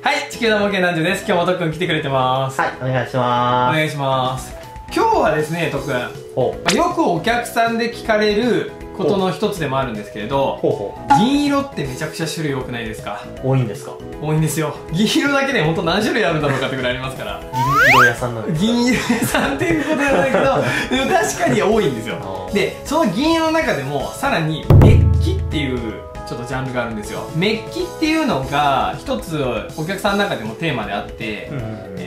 はい、地球の模型なんじゅです。今日もとっくん来てくれてます。はい、お願いします。お願いします。今日はですね、とっくん、よくお客さんで聞かれることの一つでもあるんですけれど、銀色ってめちゃくちゃ種類多くないですか？多いんですか？多いんですよ。銀色だけで本当何種類あるんだろうかってぐらいありますから。銀色屋さんなんですか？銀色屋さんっていうことじゃないけど、でも確かに多いんですよ。で、その銀色の中でもさらにメッキっていうちょっとジャンルがあるんですよ。メッキっていうのが一つお客さんの中でもテーマであって、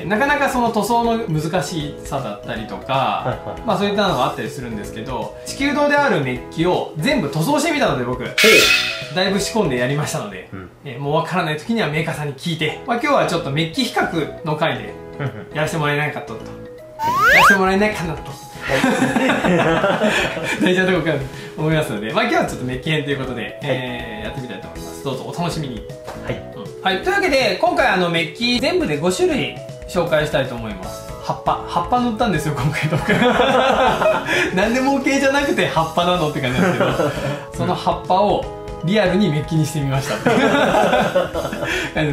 なかなかその塗装の難しさだったりとか、まあそういったのがあったりするんですけど、地球堂であるメッキを全部塗装してみたので僕だいぶ仕込んでやりましたので、もうわからない時にはメーカーさんに聞いて、まあ、今日はちょっとメッキ比較の回でやらせてもらえないかとやらせてもらえないかなと大事なところから思いますので、まあ、今日はちょっとメッキ編ということで、やってみたいと思います。どうぞお楽しみに。はい、というわけで今回メッキ全部で5種類紹介したいと思います。葉っぱ塗ったんですよ今回とか何で模型じゃなくて葉っぱなのって感じなんですけどその葉っぱをリアルにメッキにしてみました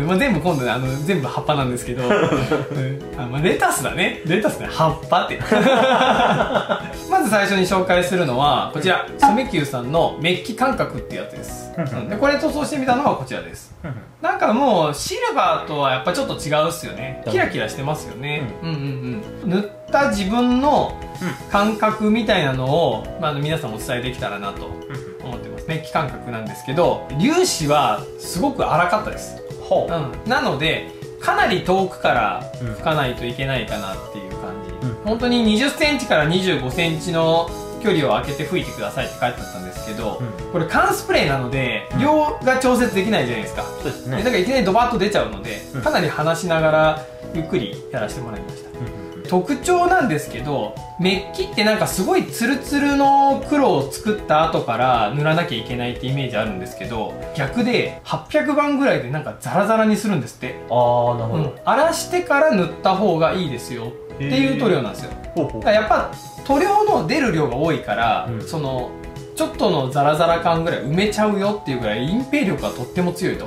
まあ全部今度全部葉っぱなんですけどまあレタスだね、レタスね、葉っぱってまず最初に紹介するのはこちら染久さんのメッキ感覚ってやつです。でこれ塗装してみたのはこちらです。なんかもうシルバーとはやっぱちょっと違うっすよね。キラキラしてますよね。塗った自分の感覚みたいなのを、まあ、皆さんお伝えできたらなと思ってます。メッキ感覚なんですけど、粒子はすごく粗かったです。なのでかなり遠くから吹かないといけないかなっていう感じ。本当に20センチから25センチの距離を空けて吹いてくださいって書いてあったんですけど、これ缶スプレーなので量が調節できないじゃないですか。そうですね。だからいきなりドバッと出ちゃうので、かなり離しながらゆっくりやらせてもらいました。特徴なんですけど、メッキってなんかすごいツルツルの黒を作った後から塗らなきゃいけないってイメージあるんですけど、逆で800番ぐらいでなんかザラザラにするんですって。なるほど。荒らしてから塗った方がいいですよっていう塗料なんですよ。だからやっぱ塗料の出る量が多いから、そのちょっとのザラザラ感ぐらい埋めちゃうよっていうぐらい隠蔽力がとっても強いと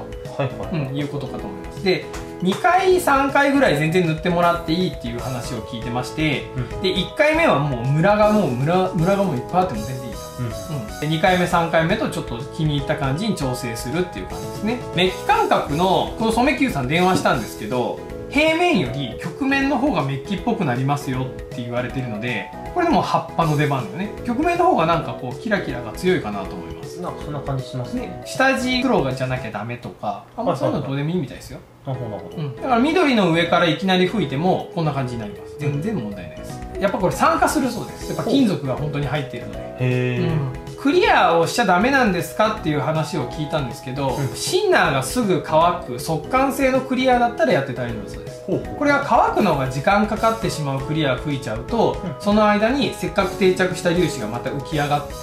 いうことかと思います。で2回3回ぐらい全然塗ってもらっていいっていう話を聞いてまして、で1回目はもうムラがもういっぱいあっても全然いいと、で2回目3回目とちょっと気に入った感じに調整するっていう感じですね。メッキ感覚のこの染久さん電話したんですけど、平面より曲面の方がメッキっぽくなりますよって言われてるので、これでも葉っぱの出番だよね。曲面の方がなんかこうキラキラが強いかなと思います。なんかそんな感じしますね。下地黒じゃなきゃダメとか、そういうのどうでもいいみたいですよ。だから緑の上からいきなり吹いてもこんな感じになります。全然問題ないです。やっぱこれ酸化するそうです。やっぱ金属が本当に入っているので。クリアをしちゃダメなんですかっていう話を聞いたんですけど、シンナーがすぐ乾く速乾性のクリアだったらやって大丈夫そうです。これが乾くのが時間かかってしまうクリア吹いちゃうと、その間にせっかく定着した粒子がまた浮き上がって、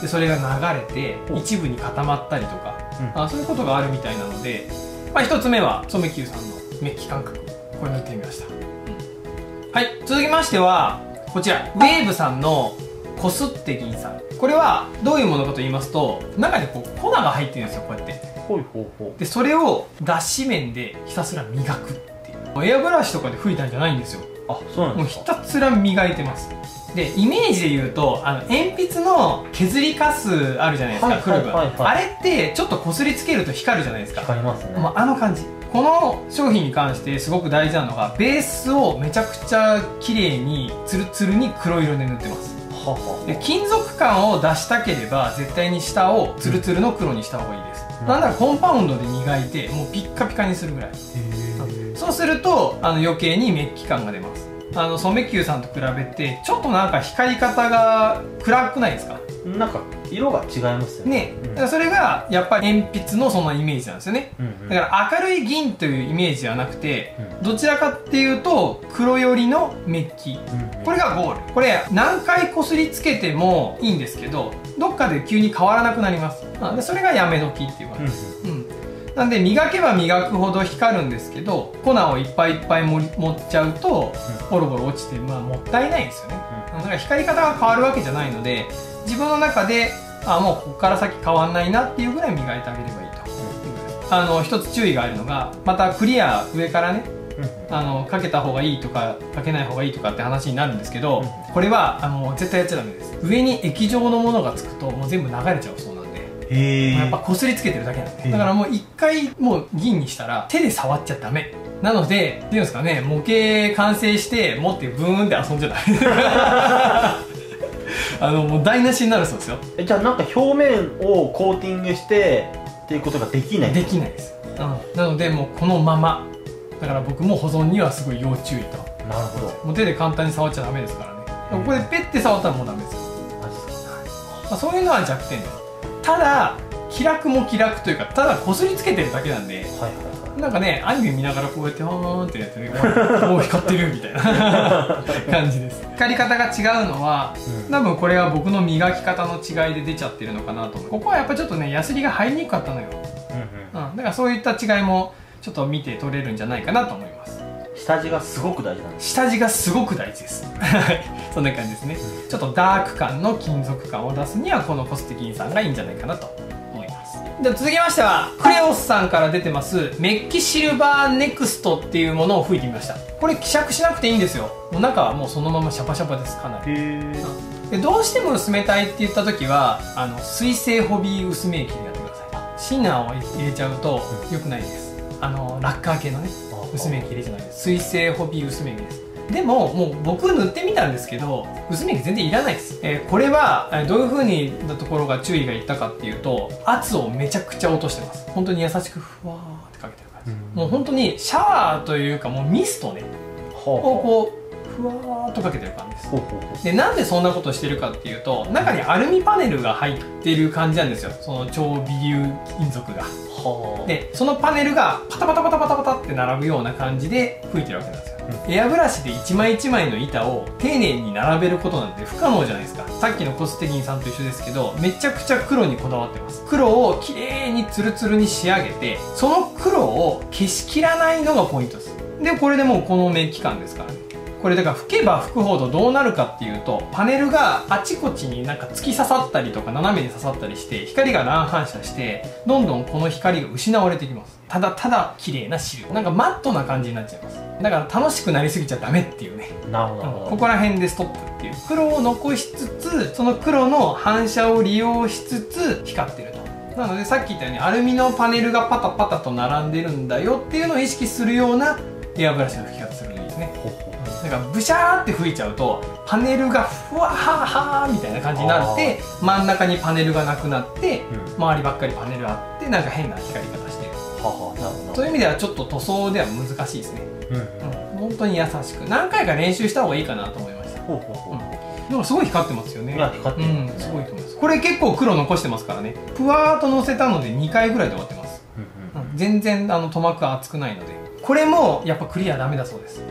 でそれが流れて一部に固まったりとか、そういうことがあるみたいなので、まあ、1つ目は染久さんのメッキ感覚、これ塗ってみました。はい、続きましてはこちらウェーブさんのこすって銀さん。これはどういうものかと言いますと、中にこう粉が入ってるんですよ、こうやって。でそれを脱脂面でひたすら磨くっていう。エアブラシとかで吹いたんじゃないんですよ。そうなんですか。もうひたすら磨いてます。でイメージで言うと鉛筆の削りカスあるじゃないですか、クルブ。あれってちょっとこすりつけると光るじゃないですか。光りますね。あの感じ。この商品に関してすごく大事なのが、ベースをめちゃくちゃ綺麗にツルツルに黒色で塗ってます。で金属感を出したければ絶対に下をツルツルの黒にした方がいいです。なんならコンパウンドで磨いてもうピッカピカにするぐらい。そうすると余計にメッキ感が出ます。染久さんと比べてちょっとなんか光り方が暗くないですか？なんか色が違いますよね。だからそれがやっぱり鉛筆のそのイメージなんですよね。だから明るい銀というイメージではなくて、どちらかっていうと黒寄りのメッキ、これがゴール。これ何回こすりつけてもいいんですけど、どっかで急に変わらなくなります。でそれがやめ時っていう感じです。なんで磨けば磨くほど光るんですけど、粉をいっぱいいっぱい盛っちゃうとボロボロ落ちて、もったいないんですよね。だから光り方が変わるわけじゃないので、自分の中でもうここから先変わんないなっていうぐらい磨いてあげればいいと。一つ注意があるのが、またクリア上からねかけた方がいいとかかけない方がいいとかって話になるんですけど、これは絶対やっちゃダメです。上に液状のものがつくともう全部流れちゃうそうなんで、やっぱこすりつけてるだけなんで、だからもう一回もう銀にしたら手で触っちゃダメなので、っていうんですかね、模型完成して持ってブーンって遊んじゃダメもう台無しになるそうですよ。じゃあなんか表面をコーティングしてっていうことができない？できないです、なのでもうこのままだから僕も保存にはすごい要注意と。なるほど。もう手で簡単に触っちゃダメですからね、ここでペッて触ったらもうダメですよ。そういうのは弱点です。ただ気楽も気楽というか、ただこすりつけてるだけなんで、なんかね、アニメ見ながらこうやってはーんってやってね、もう光ってるみたいな感じです。光り方が違うのは、多分これは僕の磨き方の違いで出ちゃってるのかなと思う。ここはやっぱちょっとね、ヤスリが入りにくかったのよ。だからそういった違いもちょっと見て取れるんじゃないかなと思います。下地がすごく大事なんです。下地がすごく大事です。そんな感じですね。ちょっとダーク感の金属感を出すにはこのコステキンさんがいいんじゃないかなと思います。では続きましてはクレオスさんから出てますメッキシルバーネクストっていうものを吹いてみました。これ希釈しなくていいんですよ。もう中はもうそのままシャパシャパです。かなり。でどうしても薄めたいって言った時は水性ホビー薄め液でやってください。シンナーを入れちゃうと良くないです。ラッカー系のね薄め液入れじゃないです。水性ホビー薄め液です。でももう僕塗ってみたんですけど薄め液全然いらないです。これはどういう風になところが注意がいったかっていうと、圧をめちゃくちゃ落としてます。本当に優しくふわーってかけてる感じ、もう本当にシャワーというかもうミストねをこうふわーっとかけてる感じです。でなんでそんなことしてるかっていうと、中にアルミパネルが入ってる感じなんですよ、その超微粒金属が。でそのパネルがパタパタパタパタパタって並ぶような感じで吹いてるわけなんですよ。エアブラシで一枚一枚の板を丁寧に並べることなんて不可能じゃないですか。さっきのコステキンさんと一緒ですけど、めちゃくちゃ黒にこだわってます。黒をきれいにツルツルに仕上げて、その黒を消しきらないのがポイントです。でこれでもうこのメッキ感ですからね。これだから吹けば吹くほどどうなるかっていうと、パネルがあちこちになんか突き刺さったりとか斜めに刺さったりして光が乱反射して、どんどんこの光が失われていきます。ただただ綺麗な汁、なんかマットな感じになっちゃいます。だから楽しくなりすぎちゃダメっていうね。なるほど、ここら辺でストップっていう。黒を残しつつその黒の反射を利用しつつ光ってると。なのでさっき言ったようにアルミのパネルがパタパタと並んでるんだよっていうのを意識するようなエアブラシの吹き方するといいですね。だからブシャーって吹いちゃうとパネルがふわははみたいな感じになって、真ん中にパネルがなくなって、周りばっかりパネルあってなんか変な光り方してる。そういう意味ではちょっと塗装では難しいですね。本当に優しく何回か練習した方がいいかなと思いました。でもすごい光ってますよね。光ってます。すごいと思います。これ結構黒残してますからね。ふわーっとのせたので2回ぐらいで終わってます。全然塗膜は厚くないので。これもやっぱクリアダメだそうです。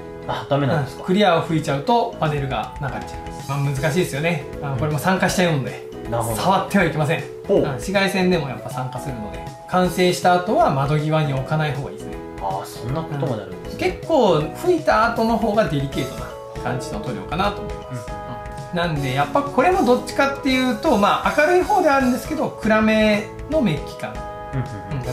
ダメなんですか。クリアを吹いちゃうとパネルが流れちゃいます。難しいですよね。これも酸化しちゃうので触ってはいけません。紫外線でもやっぱ酸化するので、完成した後は窓際に置かない方がいいですね。そんなことまであるんですね。結構吹いた後の方がデリケートな感じの塗料かなと思います。なんでやっぱこれもどっちかっていうと明るい方ではあるんですけど暗めのメッキ感が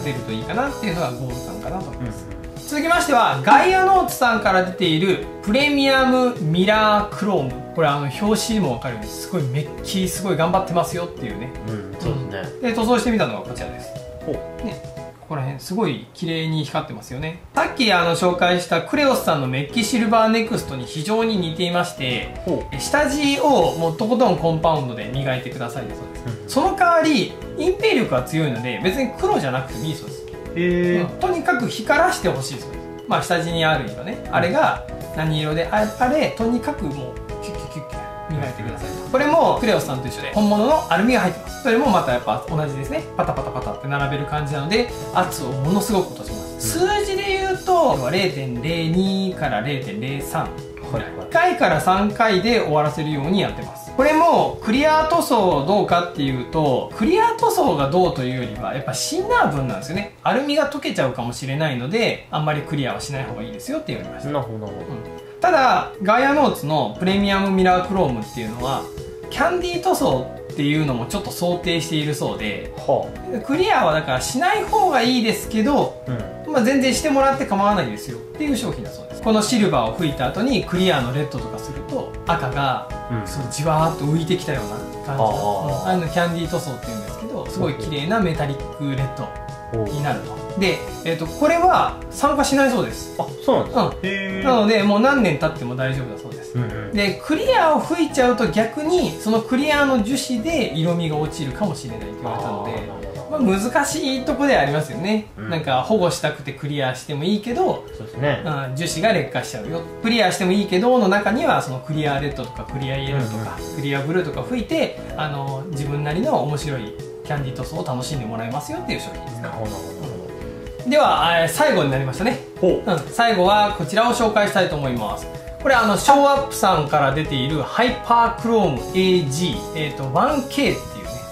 出るといいかなっていうのがゴール感かなと思います。続きましてはガイアノーツさんから出ているプレミアムミラークローム。これ表紙も分かるようにすごいメッキすごい頑張ってますよっていうね。そうですね。で塗装してみたのがこちらです。ここら辺すごい綺麗に光ってますよね。さっき紹介したクレオスさんのメッキシルバーネクストに非常に似ていまして、下地をもうとことんコンパウンドで磨いてくださいだそうです。その代わり隠蔽力が強いので別に黒じゃなくてもいいそうです。とにかく光らしてほしいそうです。下地にある色ね、あれが何色であれとにかくもうキュッキュッキュッキュッ磨いてください。これもクレオスさんと一緒で本物のアルミが入ってます。それもまたやっぱ同じですね。パタパタパタって並べる感じなので圧をものすごく落とします。数字で言うと 0.02 から 0.03 1回から3回で終わらせるようにやってます。これもクリア塗装どうかっていうと、クリア塗装がどうというよりはやっぱシンナー分なんですよね。アルミが溶けちゃうかもしれないのであんまりクリアはしない方がいいですよって言われました。なるほど。ただガイアノーツのプレミアムミラークロームっていうのはキャンディー塗装ってっていうのもちょっと想定しているそうで、はクリアはだからしない方がいいですけど、まあ、全然してもらって構わないですよっていう商品だそうです。このシルバーを吹いた後にクリアのレッドとかすると赤がそのじわーっと浮いてきたような感じの、あのキャンディー塗装っていうんですけど、すごい綺麗なメタリックレッドになると。で、これは酸化しないそうです。あ、そうなんですか。なのでもう何年経っても大丈夫だそうです。でクリアを吹いちゃうと逆にそのクリアの樹脂で色味が落ちるかもしれないって言われたので、まあ、難しいとこではありますよね、なんか保護したくてクリアしてもいいけど、そうですね、樹脂が劣化しちゃうよ、クリアしてもいいけどの中にはそのクリアレッドとかクリアイエローとかクリアブルーとか吹いて自分なりの面白いキャンディー塗装を楽しんでもらえますよっていう商品ですね。では最後になりましたね。最後はこちらを紹介したいと思います。これショーアップさんから出ているハイパークローム AG1K っていうね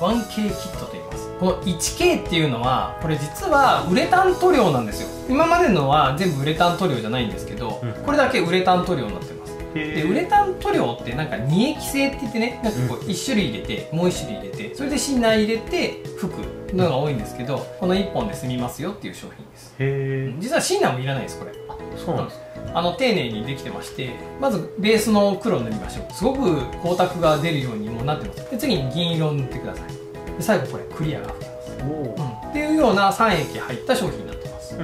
1K キットと言います。この 1K っていうのはこれ実はウレタン塗料なんですよ。今までのは全部ウレタン塗料じゃないんですけど、これだけウレタン塗料になってます。でウレタン塗料ってなんか二液性って言ってね、なんかこう1種類入れてもう1種類入れてそれで芯内入れて吹くのが多いんですけど、この1本で済みますよっていう商品です。実は芯内もいらないですこれ。そうなんですか。丁寧にできてまして、まずベースの黒を塗りましょう。すごく光沢が出るようにもなってます。で次に銀色を塗ってください。で最後これクリアが吹けます、っていうような3液入った商品になってます、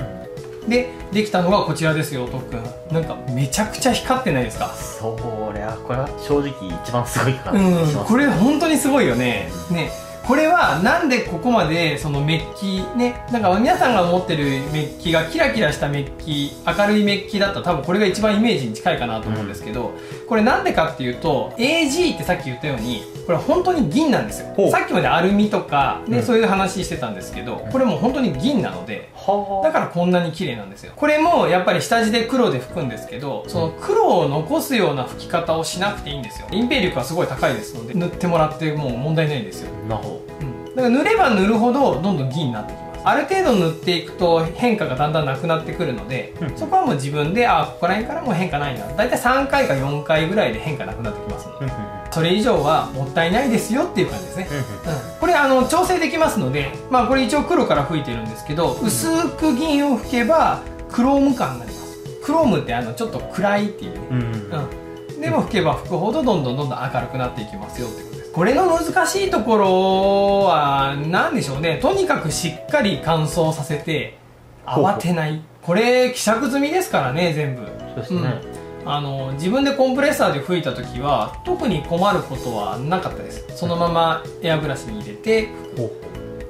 でできたのがこちらですよ。とっくんなんかめちゃくちゃ光ってないですか。そりゃこれは正直一番すごいかなと思います。これ本当にすごいよね。これはなんでここまでそのメッキね、なんか皆さんが持ってるメッキがキラキラしたメッキ、明るいメッキだったら多分これが一番イメージに近いかなと思うんですけど、これなんでかっていうと AG ってさっき言ったようにこれ本当に銀なんですよ。さっきまでアルミとかね、そういう話してたんですけど、これも本当に銀なので、だからこんなに綺麗なんですよ。これもやっぱり下地で黒で拭くんですけど、その黒を残すような拭き方をしなくていいんですよ。隠蔽力はすごい高いですので塗ってもらってもう問題ないですよ。なるほど。だから塗れば塗るほどどんどん銀になってきます。ある程度塗っていくと変化がだんだんなくなってくるので、そこはもう自分でここら辺からもう変化ないな、だいたい3回か4回ぐらいで変化なくなってきますので、それ以上はもったいないですよっていう感じですね。これ調整できますので、まあこれ一応黒から吹いてるんですけど、薄く銀を吹けばクローム感になります。クロームってちょっと暗いっていうね、でも吹けば吹くほどどんどん明るくなっていきますよってことです。これの難しいところは何でしょうね。とにかくしっかり乾燥させて慌てない。これ希釈済みですからね全部。そうですね。自分でコンプレッサーで吹いた時は特に困ることはなかったです。そのままエアブラシに入れて吹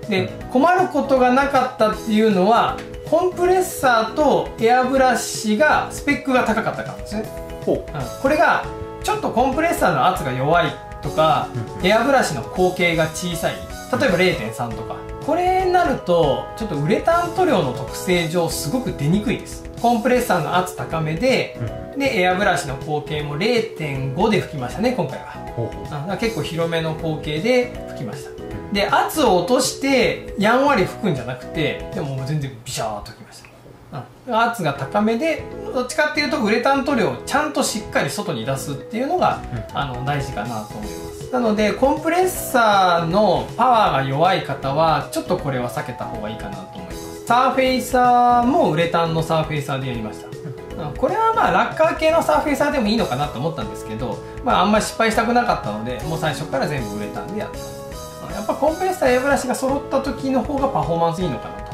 く。で困ることがなかったっていうのはコンプレッサーとエアブラシがスペックが高かったからですね。これがちょっとコンプレッサーの圧が弱いとか、エアブラシの口径が小さい、例えば 0.3 とか、これになるとちょっとウレタン塗料の特性上すごく出にくいです。コンプレッサーの圧高めで、エアブラシの口径も 0.5 で吹きましたね今回は。結構広めの口径で吹きました。で圧を落としてやんわり吹くんじゃなくて、でも全然ビシャーっと吹きました。圧が高めで、どっちかっていうとウレタン塗料をちゃんとしっかり外に出すっていうのが、大事かなと思います。なのでコンプレッサーのパワーが弱い方はちょっとこれは避けた方がいいかなと思います。サーフェイサーもウレタンのサーフェイサーでやりました。これはまあラッカー系のサーフェイサーでもいいのかなと思ったんですけど、あんまり失敗したくなかったのでもう最初から全部ウレタンでやってます。やっぱコンプレッサーエアブラシが揃った時の方がパフォーマンスいいのかなと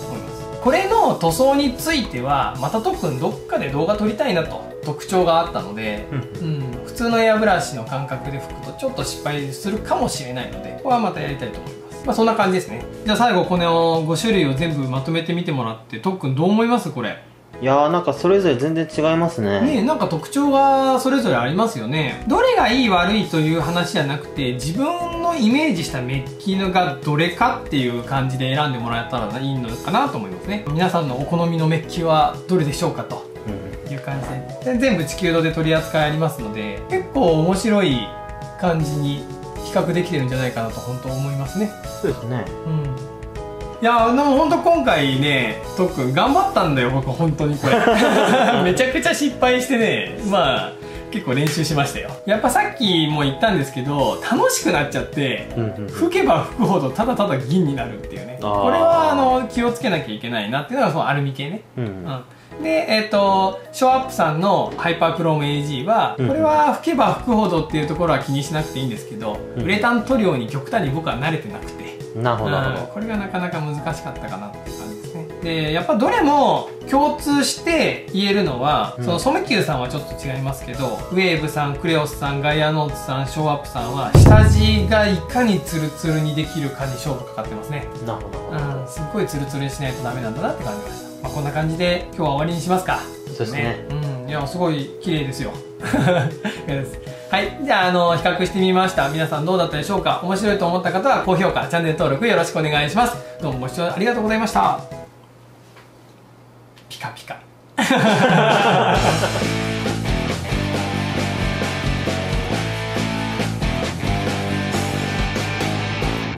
思います。これの塗装についてはまた特にどっかで動画撮りたいなと特徴があったので、普通のエアブラシの感覚で拭くとちょっと失敗するかもしれないので、ここはまたやりたいと思います。そんな感じですね。じゃあ最後この5種類を全部まとめてみてもらって、とっくんどう思いますこれ。いやーなんかそれぞれ全然違いますね。なんか特徴がそれぞれありますよね。どれがいい悪いという話じゃなくて、自分のイメージしたメッキがどれかっていう感じで選んでもらえたらいいのかなと思いますね。皆さんのお好みのメッキはどれでしょうかという感じで、全部地球度で取り扱いありますので、結構面白い感じに比較できてるんじゃないかなと本当思いますね。そうですね。いやでも本当今回ね、とっくん頑張ったんだよ僕本当にこれめちゃくちゃ失敗してね、結構練習しましたよ。やっぱさっきも言ったんですけど、楽しくなっちゃって、吹けば吹くほどただただ銀になるっていうね。これは気をつけなきゃいけないなっていうのがそのアルミ系ね。で、ショーアップさんのハイパークローム AG は、これは吹けば吹くほどっていうところは気にしなくていいんですけど、ウレタン塗料に極端に僕は慣れてなくて。なるほど、なるほど。これがなかなか難しかったかなっていう感じですね。で、やっぱどれも共通して言えるのは、そのソメキューさんはちょっと違いますけど、ウェーブさん、クレオスさん、ガイアノーツさん、ショーアップさんは、下地がいかにツルツルにできるかに勝負かかってますね。なるほど。すっごいツルツルにしないとダメなんだなって感じました。こんな感じで今日は終わりにしますか。そうですね。いや、すごい綺麗ですよ。はい。じゃあ、比較してみました。皆さんどうだったでしょうか。面白いと思った方は高評価、チャンネル登録よろしくお願いします。どうもご視聴ありがとうございました。ピカピカ。